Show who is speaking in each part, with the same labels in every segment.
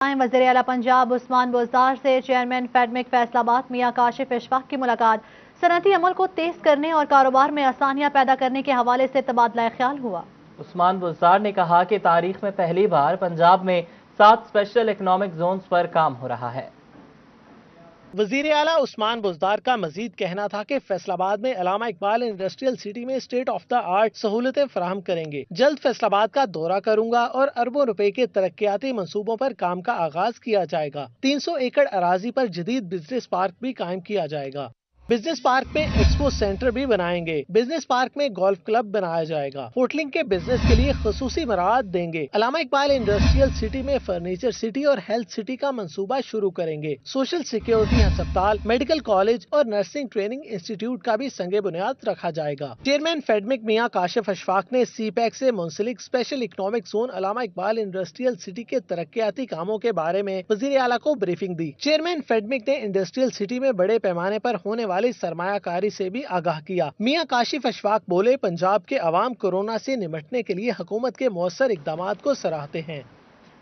Speaker 1: वज़ीर आला पंजाब उस्मान बुज़दार से चेयरमैन फेडमिक फैसलाबाद मियां काशिफ इशफाक की मुलाकात सनअती अमल को तेज करने और कारोबार में आसानियां पैदा करने के हवाले से तबादला ख्याल हुआ।
Speaker 2: उस्मान बुज़दार ने कहा कि तारीख में पहली बार पंजाब में 7 स्पेशल इकनॉमिक जोन्स पर काम हो रहा है।
Speaker 3: वज़ीर आला उस्मान बुज़दार का मजीद कहना था कि फैसलाबाद में अल्लामा इकबाल इंडस्ट्रियल सिटी में स्टेट ऑफ द आर्ट सहूलतें फराहम करेंगे। जल्द फैसलाबाद का दौरा करूंगा और अरबों रुपए के तरक्याती मंसूबों पर काम का आगाज किया जाएगा। 300 एकड़ अराजी पर जदीद बिजनेस पार्क भी कायम किया जाएगा। बिजनेस पार्क में एक्सपो सेंटर भी बनाएंगे। बिजनेस पार्क में गोल्फ क्लब बनाया जाएगा। होटलिंग के बिजनेस के लिए खसूसी मराहत देंगे। अल्लामा इकबाल इंडस्ट्रियल सिटी में फर्नीचर सिटी और हेल्थ सिटी का मंसूबा शुरू करेंगे। सोशल सिक्योरिटी अस्पताल, मेडिकल कॉलेज और नर्सिंग ट्रेनिंग इंस्टीट्यूट का भी संगे बुनियाद रखा जाएगा। चेयरमैन फेडमिक मियां काशिफ इशफाक ने सीपैक से मुंसलिक स्पेशल इकनॉमिक जोन अल्लामा इकबाल इंडस्ट्रियल सिटी के तरक्याती कामों के बारे में वज़ीर आला को ब्रीफिंग दी। चेयरमैन फेडमिक ने इंडस्ट्रियल सिटी में बड़े पैमाने पर होने वाली सरमायाकारी से भी आगाह किया। मियां काशिफ इशफाक बोले, पंजाब के अवाम कोरोना से निपटने के लिए हुकूमत के मौसर इक़दामात को सराहते हैं।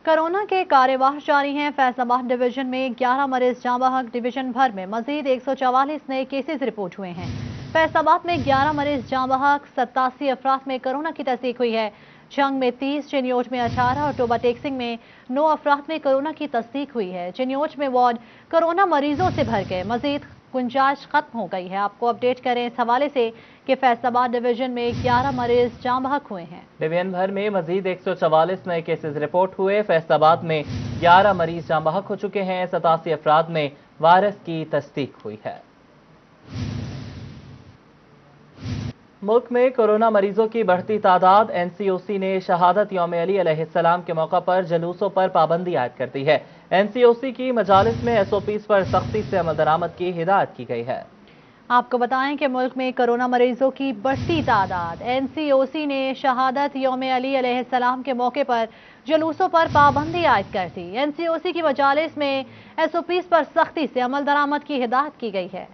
Speaker 1: कोरोना के कार्यवाही जारी हैं। फैसलाबाद डिवीजन में 11 मरीज जाँ बहक। डिवीजन भर में मजीद 144 नए केसेज रिपोर्ट हुए हैं। फैसलाबाद में 11 मरीज जाँ बहक, 87 अफराद में कोरोना की तस्दीक हुई है। जंग में 30, चिन्योज में 18 और टोबा टेक्सिंग में 9 अफराद में कोरोना की तस्दीक हुई है। चिन्योज में वार्ड कोरोना मरीजों से भर गए, मजीद गुंजाइश खत्म हो गई है। आपको अपडेट करें इस हवाले से कि फैसलाबाद डिवीजन में 11 मरीज जाँ बहक हुए हैं।
Speaker 2: डिवीजन भर में मजीद 144 नए केसेज रिपोर्ट हुए। फैसलाबाद में 11 मरीज जाँ बहक हो चुके हैं। 87 अफराद में वायरस की तस्दीक हुई है। मुल्क में कोरोना मरीजों की बढ़ती तादाद। NCOC ने शहादत यौम अली अलैहिस्सलाम के मौका पर जुलूसों पर पाबंदी आयद कर दी है। NCOC की मजालिस में SOPs पर सख्ती से अमल दरामद की हिदायत की गई है।
Speaker 1: आपको बताएं कि मुल्क में कोरोना मरीजों की बढ़ती तादाद। NCOC ने शहादत यौम अली अलैहिस्सलाम के मौके पर जुलूसों पर पाबंदी आयद कर दी। NCOC की मजालिस में SOPs पर सख्ती से अमल दरामद की हिदायत की गई है।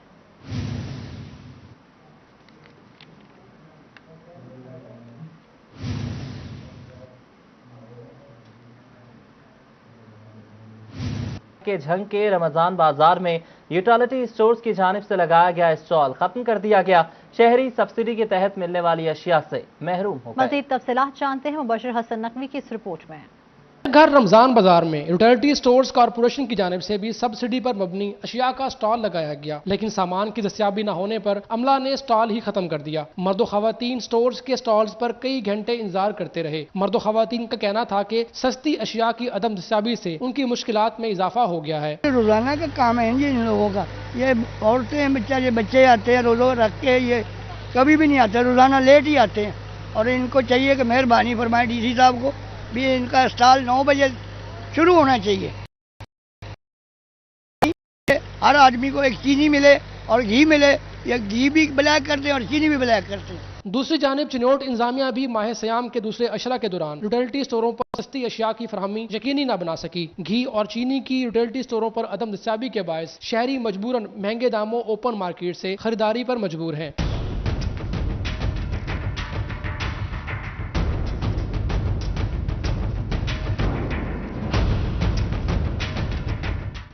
Speaker 2: के झंग के रमजान बाजार में यूटिलिटी स्टोर्स की जानिब से लगाया गया स्टॉल खत्म कर दिया गया। शहरी सब्सिडी के तहत मिलने वाली अशिया से महरूम हो गए।
Speaker 1: मजीद तफसीलात जानते हैं मुबशर हसन नकवी की इस रिपोर्ट में।
Speaker 4: घर रमजान बाजार में यूटिलिटी स्टोर्स कॉरपोरेशन की जानिब से भी सब्सिडी पर मबनी अशिया का स्टॉल लगाया गया, लेकिन सामान की दस्तयाबी न होने पर अमला ने स्टॉल ही खत्म कर दिया। मर्दो खवातीन स्टोर्स के स्टॉल्स पर कई घंटे इंतजार करते रहे। मर्दो खवातीन का कहना था कि सस्ती अशिया की अदम दस्तयाबी से उनकी मुश्किलात में इजाफा हो गया है।
Speaker 5: रोजाना का काम है इन लोगों का। ये औरतें बेचारे बच्चे आते हैं रोज रख के, ये कभी भी नहीं आते, रोजाना लेट ही आते हैं। और इनको चाहिए कि मेहरबानी फरमाए DC साहब को भी इनका स्टॉल 9 बजे शुरू होना चाहिए। हर आदमी को एक चीनी मिले और घी मिले, या घी भी ब्लैक करते हैं और चीनी भी ब्लैक करते हैं।
Speaker 4: दूसरी जानिब चिनोट इंतजामिया भी माह सयाम के दूसरे अशरा के दौरान यूटिलिटी स्टोरों पर सस्ती अशिया की फरहमी यकीनी न बना सकी। घी और चीनी की यूटिलिटी स्टोरों पर अदम दस्तयाबी के बायस शहरी मजबूरन महंगे दामों ओपन मार्केट से खरीदारी पर मजबूर हैं।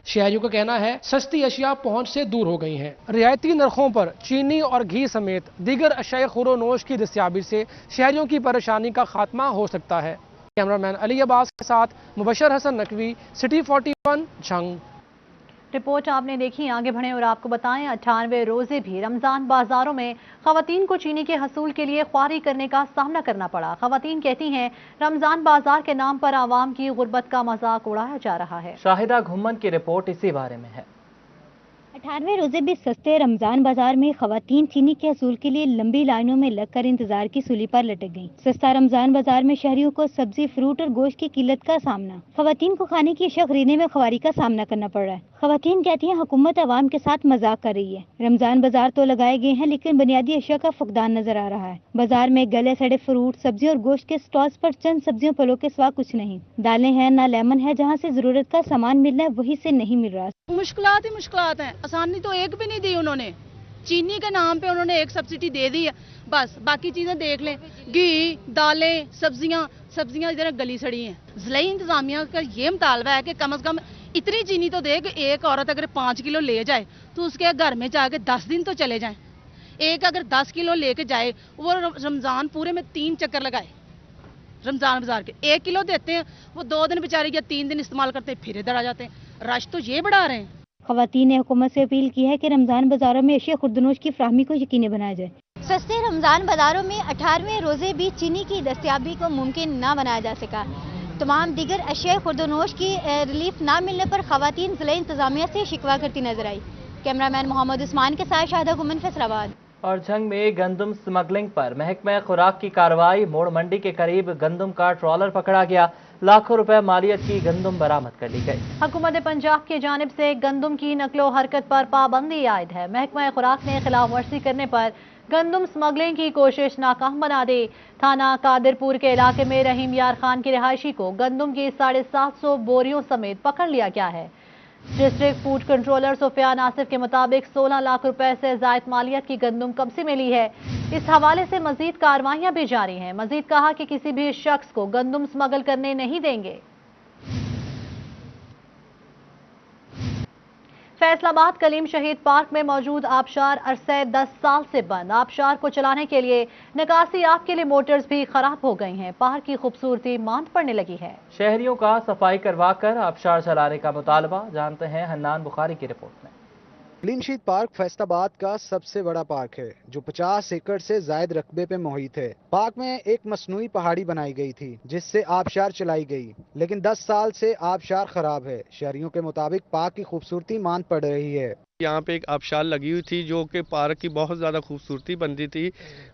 Speaker 4: शहरियों का कहना है सस्ती अशिया पहुंच से दूर हो गई हैं। रियायती नरखों पर चीनी और घी समेत दीगर अशिया खुरोनोश की दस्तयाबी से शहरियों की परेशानी का खात्मा हो सकता है। कैमरामैन अली अब्बास के साथ मुबशर हसन नकवी, सिटी 41, झंग।
Speaker 1: रिपोर्ट आपने देखी। आगे बढ़ें और आपको बताएं 98 रोजे भी रमजान बाजारों में खवातीन को चीनी के हसूल के लिए ख्वारी करने का सामना करना पड़ा। खवातीन कहती हैं रमजान बाजार के नाम पर आवाम की गुर्बत का मजाक उड़ाया जा रहा है।
Speaker 2: शाहिदा घुम्मन की रिपोर्ट इसी बारे में है।
Speaker 6: 98 रोजे भी सस्ते रमजान बाजार में खवातीन चीनी के हसूल के लिए लंबी लाइनों में लगकर इंतजार की सूली पर लटक गईं। सस्ता रमजान बाजार में शहरियों को सब्जी, फ्रूट और गोश्त की किल्लत का सामना। खवातीन को खाने की अशिया खरीदने में ख्वारी का सामना करना पड़ रहा है। खवातीन कहती हैं हुकूमत आवाम के साथ मजाक कर रही है। रमजान बाजार तो लगाए गए हैं लेकिन बुनियादी अशिया का फुकदान नजर आ रहा है। बाजार में गले सड़े फ्रूट, सब्जी और गोश्त के स्टॉल्स पर चंद सब्जियों फलों के सिवा कुछ नहीं। दालें हैं ना लेमन है, जहाँ से जरूरत का सामान मिलना है वही से नहीं मिल रहा।
Speaker 7: मुश्किलात ही मुश्किलात हैं। आसानी तो एक भी नहीं दी उन्होंने। चीनी के नाम पे उन्होंने एक सब्सिडी दे दी है, बस बाकी चीजें देख लें, घी, दालें, सब्जियां इधर गली सड़ी हैं। ज़िला इंतजामिया का ये मुतालबा है कि कम से कम इतनी चीनी तो दे कि एक औरत अगर 5 किलो ले जाए तो उसके घर में जाके 10 दिन तो चले जाएं। एक अगर 10 किलो लेके जाए, वो रमजान पूरे में 3 चक्कर लगाए रमजान बाजार के, 1 किलो देते हैं, वो 2 दिन बेचारे या 3 दिन इस्तेमाल करते हैं, फिर इधर आ जाते हैं। रश तो ये बढ़ा रहे हैं।
Speaker 6: खवातीन ने हुकूमत से अपील की है कि रमजान बाजारों में अशिया खुर्दनोश की फ्राहमी को यकीनी बनाया जाए। सस्ते रमजान बाजारों में 18वें रोजे भी चीनी की दस्तयाबी को मुमकिन न बनाया जा सका। तमाम दीगर अशिया खुर्दनोश की रिलीफ न मिलने पर खवातीन जिला इंतजामिया से शिकवा करती नजर आई। कैमरामैन मोहम्मद उस्मान के साथ शाहिदा गुमन, फैसलाबाद।
Speaker 2: और झंग में गंदम स्मगलिंग पर महकमा खुराक की कार्रवाई। मोड़ मंडी के करीब गंदम का ट्रॉलर पकड़ा गया, लाखों रुपए मालियत की गंदम बरामद कर ली गई।
Speaker 1: हुकूमत पंजाब की जानिब से गंदम की नकलो हरकत पर पाबंदी आयद है। महकमा खुराक ने खिलाफ वर्जी करने पर गंदम स्मगलिंग की कोशिश नाकाम बना दी। थाना कादिरपुर के इलाके में रहीम यार खान की रिहायशी को गंदम की 750 बोरियों समेत पकड़ लिया गया है। District food controller Sufiyan Asif के मुताबिक 16 लाख रुपए से जायद मालियत की गंदम कब्जे में ली है। इस हवाले से मजीद कार्रवाइयां भी जारी हैं। मजीद कहा कि किसी भी शख्स को गंदम स्मगल करने नहीं देंगे। फैसलाबाद कलीम शहीद पार्क में मौजूद आबशार अरसे 10 साल से बंद। आबशार को चलाने के लिए निकासी आब के लिए मोटर्स भी खराब हो गई हैं। पार्क की खूबसूरती मांद पड़ने लगी है।
Speaker 2: शहरियों का सफाई करवाकर आबशार चलाने का मुतालबा। जानते हैं हन्नान बुखारी की रिपोर्ट में।
Speaker 8: कलीम शहीद पार्क फैसलाबाद का सबसे बड़ा पार्क है जो 50 एकड़ से जायद रकबे पे मुहित है। पार्क में एक मसनूई पहाड़ी बनाई गई थी जिससे आबशार चलाई गई, लेकिन 10 साल से आबशार खराब है। शहरियों के मुताबिक पार्क की खूबसूरती मांद पड़ रही है।
Speaker 9: यहाँ पे एक आबशार लगी हुई थी जो कि पार्क की बहुत ज़्यादा खूबसूरती बनती थी।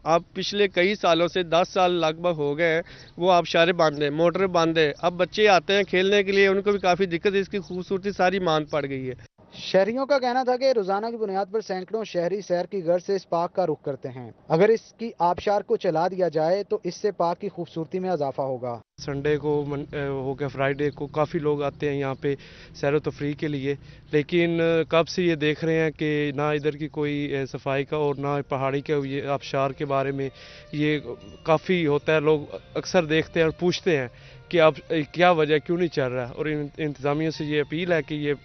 Speaker 9: अब पिछले कई सालों से 10 साल लगभग हो गए वो आबशारें बंद है, मोटर बंद है। अब बच्चे आते हैं खेलने के लिए, उनको भी काफ़ी दिक्कत है, इसकी खूबसूरती सारी मांद पड़ गई है।
Speaker 8: शहरियों का कहना था कि रोजाना की बुनियाद पर सैकड़ों शहरी सैर की गर्ज से इस पार्क का रुख करते हैं। अगर इसकी आबशार को चला दिया जाए तो इससे पार्क की खूबसूरती में इजाफा होगा।
Speaker 9: संडे को हो गया, फ्राइडे को काफ़ी लोग आते हैं यहाँ पे सैर व तफरीह के लिए, लेकिन कब से ये देख रहे हैं कि ना इधर की कोई सफाई का और ना पहाड़ी के ये आबशार के बारे में ये काफ़ी होता है। लोग अक्सर देखते हैं और पूछते हैं कि अब क्या वजह, क्यों नहीं चल रहा। और इंतज़ामिया से ये अपील है कि ये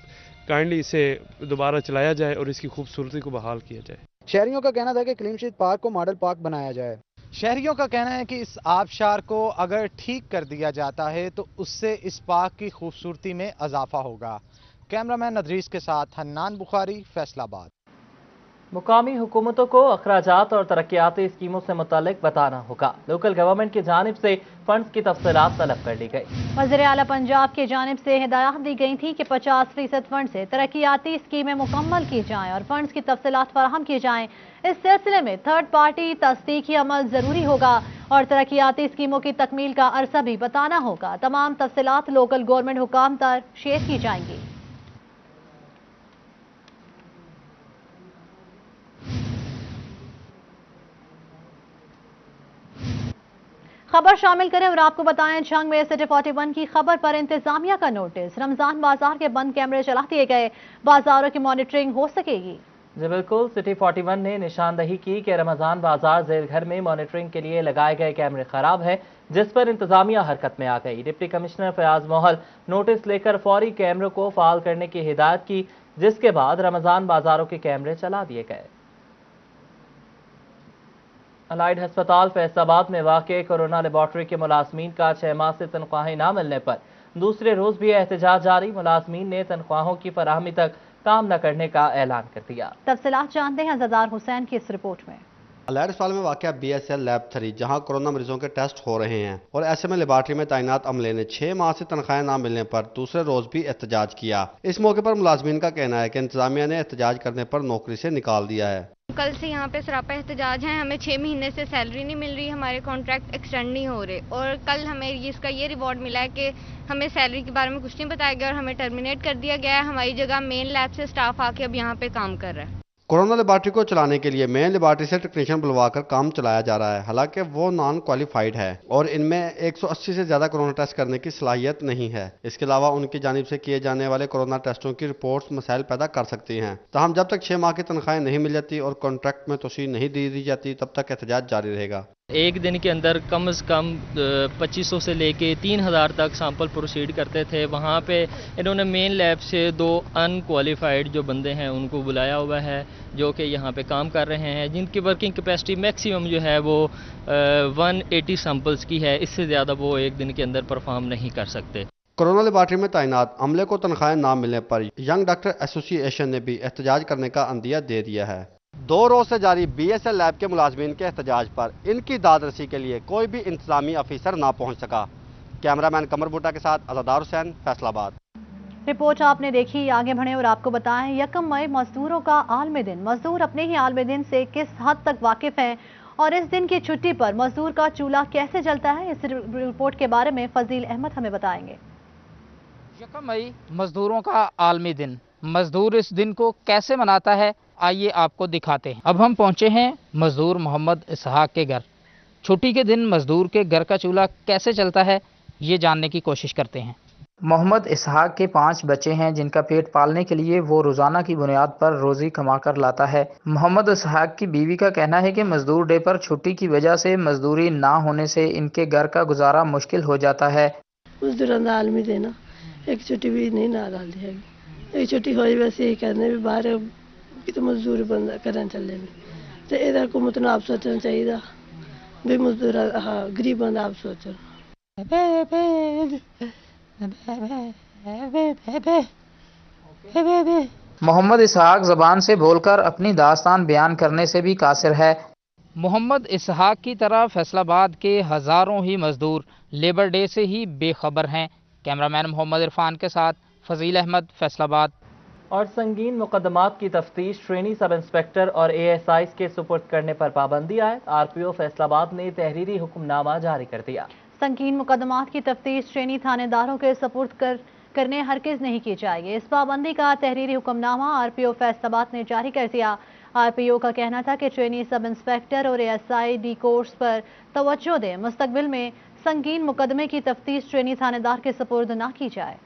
Speaker 9: काइंडली इसे दोबारा चलाया जाए और इसकी खूबसूरती को बहाल किया जाए।
Speaker 8: शहरियों का कहना था कि कलीम शहीद पार्क को मॉडल पार्क बनाया जाए।
Speaker 10: शहरियों का कहना है कि इस आबशार को अगर ठीक कर दिया जाता है तो उससे इस पार्क की खूबसूरती में इजाफा होगा। कैमरामैन नदरीस के साथ हन्नान बुखारी, फैसलाबाद।
Speaker 2: मुकामी हुकूमतों को अखराजात और तरक्याती स्कीमों से मुतालिक बताना होगा। लोकल गवर्नमेंट की जानिब से फंड्स की तफसीलात तलब कर ली गई। वज़ीर आला पंजाब की जानिब से हिदायत दी गई थी कि 50% फंड से तरक्याती स्कीमें मुकम्मल की जाएं और फंड्स की तफसीलात फराहम की जाएं। इस सिलसिले में थर्ड पार्टी तस्दीकी अमल जरूरी होगा और तरक्याती स्कीमों की तकमील का अरसा भी बताना होगा। तमाम तफसीलात लोकल गवर्नमेंट हुकाम तक शेयर की जाएंगी। खबर शामिल करें और आपको बताएं, झंग में सिटी 41 की खबर पर इंतजामिया का नोटिस। रमजान बाजार के बंद कैमरे चला दिए गए, बाजारों की मॉनिटरिंग हो सकेगी। जी बिल्कुल, सिटी 41 ने निशानदही की कि रमजान बाजार जेल घर में मॉनिटरिंग के लिए लगाए गए कैमरे खराब है, जिस पर इंतजामिया हरकत में आ गई। डिप्टी कमिश्नर फयाज मोहल नोटिस लेकर फौरी कैमरों को फाल करने की हिदायत की, जिसके बाद रमजान बाजारों के कैमरे चला दिए गए। अलाइड अस्पताल फैसलाबाद में वाक़ कोरोना लेबॉर्ट्री के मुलाजमीन का 6 माह से तनख्वाहें न मिलने पर दूसरे रोज भी एहतजाज जारी। मुलाजमीन ने तनख्वाहों की फराहमी तक काम न करने का ऐलान कर दिया। तफसीलात जानते हैं ज़दार हुसैन की इस रिपोर्ट में।
Speaker 11: अलाइड अस्पताल में वाक़ BSL लैब 3 जहां कोरोना मरीजों के टेस्ट हो रहे हैं और ऐसे में लेबॉर्ट्री में तैनात अमले ने 6 माह से तनख्वाहें न मिलने पर दूसरे रोज भी एहतजाज किया। इस मौके पर मुलाजमीन का कहना है कि इंतजामिया ने एहतजाज करने पर नौकरी से निकाल दिया है।
Speaker 12: कल से यहाँ पे सरापा एहतजाज है, हमें 6 महीने से सैलरी नहीं मिल रही, हमारे कॉन्ट्रैक्ट एक्सटेंड नहीं हो रहे और कल हमें इसका ये रिवॉर्ड मिला है कि हमें सैलरी के बारे में कुछ नहीं बताया गया और हमें टर्मिनेट कर दिया गया है। हमारी जगह मेन लैब से स्टाफ आके अब यहाँ पे काम कर रहा है।
Speaker 11: कोरोना लेबॉर्ट्री को चलाने के लिए मेन लेबॉर्ट्री से टेक्नीशियन बुलवाकर काम चलाया जा रहा है। हालांकि वो नॉन क्वालिफाइड है और इनमें 180 से ज्यादा कोरोना टेस्ट करने की सलाहियत नहीं है। इसके अलावा उनकी जानिब से किए जाने वाले कोरोना टेस्टों की रिपोर्ट्स मसाइल पैदा कर सकती हैं। ताहम जब तक 6 माह की तनख्वाहें नहीं मिल जाती और कॉन्ट्रैक्ट में तोसी नहीं दी जाती, तब तक एहतजाज जारी रहेगा।
Speaker 13: एक दिन के अंदर कम से कम 2500 से लेके 3000 तक सैंपल प्रोसीड करते थे। वहाँ पे इन्होंने मेन लैब से 2 अनक्वालिफाइड जो बंदे हैं उनको बुलाया हुआ है, जो कि यहाँ पे काम कर रहे हैं, जिनकी वर्किंग कैपेसिटी मैक्सिमम जो है वो 180 सैंपल्स की है। इससे ज़्यादा वो एक दिन के अंदर परफॉर्म नहीं कर सकते।
Speaker 11: कोरोना लेबॉर्ट्री में तैनात अमले को तनख्वाहें ना मिलने पर यंग डॉक्टर एसोसिएशन ने भी एहतजाज करने का अंदिया दे दिया है। 2 रोज से जारी BSL लैब के मुलाजमीन के एहतजाज पर इनकी दादरसी के लिए कोई भी इंतजामी अफसर ना पहुंच सका। कैमरामैन कमर भुट्टा के साथ अज़ादार हुसैन, फैसलाबाद।
Speaker 1: रिपोर्ट आपने देखी। आगे बढ़े और आपको बताएं 1 मई मजदूरों का आलमी दिन। मजदूर अपने ही आलमी दिन से किस हद तक वाकिफ हैं और इस दिन की छुट्टी पर मजदूर का चूल्हा कैसे जलता है, इस रिपोर्ट के बारे में फजील अहमद हमें बताएंगे।
Speaker 14: 1 मई मजदूरों का आलमी दिन। मजदूर इस दिन को कैसे मनाता है, आइए आपको दिखाते हैं। अब हम पहुंचे हैं मजदूर मोहम्मद इसहाक के घर। छुट्टी के दिन मजदूर के घर का चूल्हा कैसे चलता है, ये जानने की कोशिश करते हैं। मोहम्मद इसहाक के 5 बच्चे हैं, जिनका पेट पालने के लिए वो रोजाना की बुनियाद पर रोजी कमा कर लाता है। मोहम्मद इसहाक की बीवी का कहना है कि मजदूर डे पर छुट्टी की वजह से मजदूरी ना होने से इनके घर का गुजारा मुश्किल हो जाता है।
Speaker 15: मजदूर आलमी देना एक छुट्टी भी नहीं ना डाल दी है। एक छुट्टी हो वैसे ही करने भी बाहर की तो मजदूरी बंद करना चले में तो इधर हुकूमत ने आप सोचना चाहिए भी मजदूर गरीब बंद आप सोचो।
Speaker 14: मोहम्मद इसहाक जबान से बोलकर अपनी दास्तान बयान करने से भी कासिर है। मोहम्मद इसहाक की तरह फैसलाबाद के हजारों ही मजदूर लेबर डे से ही बेखबर हैं। कैमरामैन मोहम्मद इरफान के साथ फजील अहमद, फैसलाबाद।
Speaker 2: और संगीन मुकदमात की तफ्तीश ट्रेनी सब इंस्पेक्टर और ASIs के सुपुर्द करने पर पाबंदी आयद। RPO फैसलाबाद ने तहरीरी हुक्मनामा जारी कर दिया। संगीन मुकदमात की तफ्तीश ट्रेनी थानेदारों के सुपुर्द करने हरगिज नहीं की जाएगी। इस पाबंदी का तहरीरी हुक्मनामा RPO फैसलाबाद ने जारी कर दिया। RPO का कहना था कि ट्रेनी सब इंस्पेक्टर और ASI डी कोर्स पर तवज्जो दें। मुस्तकबिल में संगीन मुकदमे की तफ्तीश ट्रेनी थानेदार के सुपुर्द ना की जाए।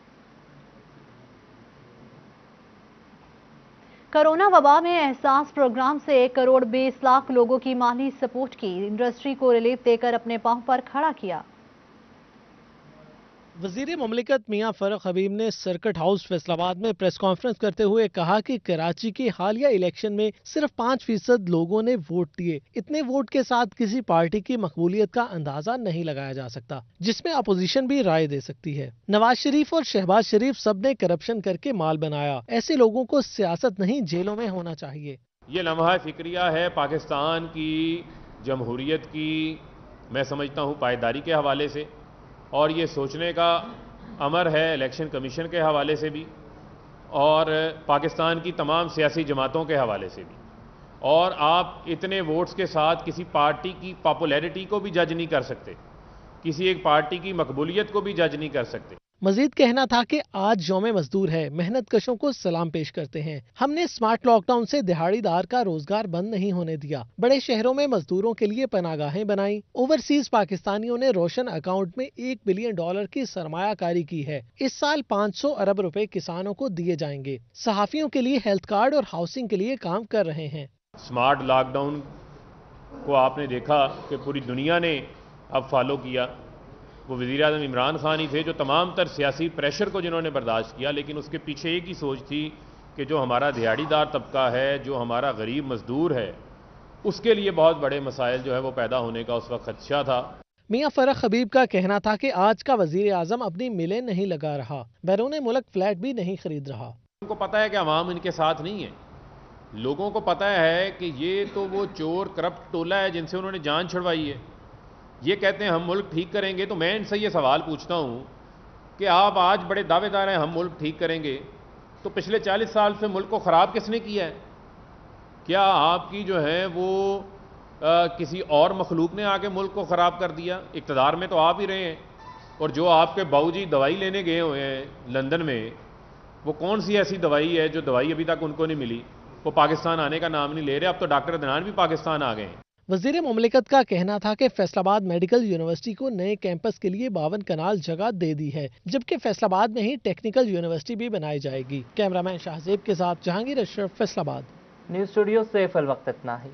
Speaker 2: कोरोना वबा में एहसास प्रोग्राम से 1 करोड़ 20 लाख लोगों की माली सपोर्ट की। इंडस्ट्री को रिलीफ देकर अपने पांव पर खड़ा किया।
Speaker 3: वजीर मुमलिकत मियां फरख हबीब ने सर्किट हाउस फैसलाबाद में प्रेस कॉन्फ्रेंस करते हुए कहा कि कराची के हालिया इलेक्शन में सिर्फ 5% लोगों ने वोट दिए। इतने वोट के साथ किसी पार्टी की मकबूलियत का अंदाजा नहीं लगाया जा सकता, जिसमें अपोजिशन भी राय दे सकती है। नवाज शरीफ और शहबाज शरीफ सब ने करप्शन करके माल बनाया। ऐसे लोगों को सियासत नहीं, जेलों में होना चाहिए।
Speaker 16: ये लम्हा फिक्रिया है पाकिस्तान की जमहूरियत की, मैं समझता हूँ पायदारी के हवाले से, और ये सोचने का अमर है इलेक्शन कमीशन के हवाले से भी और पाकिस्तान की तमाम सियासी जमातों के हवाले से भी। और आप इतने वोट्स के साथ किसी पार्टी की पॉपुलैरिटी को भी जज नहीं कर सकते, किसी एक पार्टी की मकबूलियत को भी जज नहीं कर सकते।
Speaker 3: मजीद कहना था कि आज यौम मजदूर है, मेहनत कशों को सलाम पेश करते हैं। हमने स्मार्ट लॉकडाउन से दिहाड़ीदार का रोजगार बंद नहीं होने दिया। बड़े शहरों में मजदूरों के लिए पनागाहें बनाई। ओवरसीज पाकिस्तानियों ने रोशन अकाउंट में $1 बिलियन की सरमायाकारी की है। इस साल 500 अरब रुपए किसानों को दिए जाएंगे। सहाफियों के लिए हेल्थ कार्ड और हाउसिंग के लिए काम कर रहे हैं।
Speaker 16: स्मार्ट लॉकडाउन को आपने देखा कि पूरी दुनिया ने अब फॉलो किया। वो वज़ीर आज़म इमरान खान ही थे जो तमाम तर सियासी प्रेशर को जिन्होंने बर्दाश्त किया, लेकिन उसके पीछे एक ही सोच थी कि जो हमारा दिहाड़ीदार तबका है, जो हमारा गरीब मजदूर है, उसके लिए बहुत बड़े मसाइल जो है वो पैदा होने का उस वक्त खदशा था।
Speaker 3: मियां फरख हबीब का कहना था कि आज का वज़ीर आज़म अपनी मिलें नहीं लगा रहा, बैरून मुल्क फ्लैट भी नहीं खरीद रहा।
Speaker 16: उनको पता है कि अवाम इनके साथ नहीं है। लोगों को पता है कि ये तो वो चोर करप्ट टोला है जिनसे उन्होंने जान छुड़वाई है। ये कहते हैं हम मुल्क ठीक करेंगे, तो मैं इनसे ये सवाल पूछता हूँ कि आप आज बड़े दावेदार हैं हम मुल्क ठीक करेंगे, तो पिछले 40 साल से मुल्क को ख़राब किसने किया है? क्या आपकी जो है वो किसी और मखलूक ने आके मुल्क को ख़राब कर दिया? इक़्तिदार में तो आप ही रहे हैं, और जो आपके बाबूजी दवाई लेने गए हुए हैं लंदन में, वो कौन सी ऐसी दवाई है जो दवाई अभी तक उनको नहीं मिली? वो पाकिस्तान आने का नाम नहीं ले रहे। अब तो डॉक्टर अदनान भी पाकिस्तान आ गए हैं।
Speaker 3: वजीर मुमलिकत का कहना था कि फैसलाबाद मेडिकल यूनिवर्सिटी को नए कैंपस के लिए 52 कनाल जगह दे दी है, जबकि फैसलाबाद में ही टेक्निकल यूनिवर्सिटी भी बनाई जाएगी। कैमरामैन शाहजेब के साथ जहांगीर अशरफ, फैसलाबाद।
Speaker 2: न्यूज़ स्टूडियो से फिल वक्त इतना ही।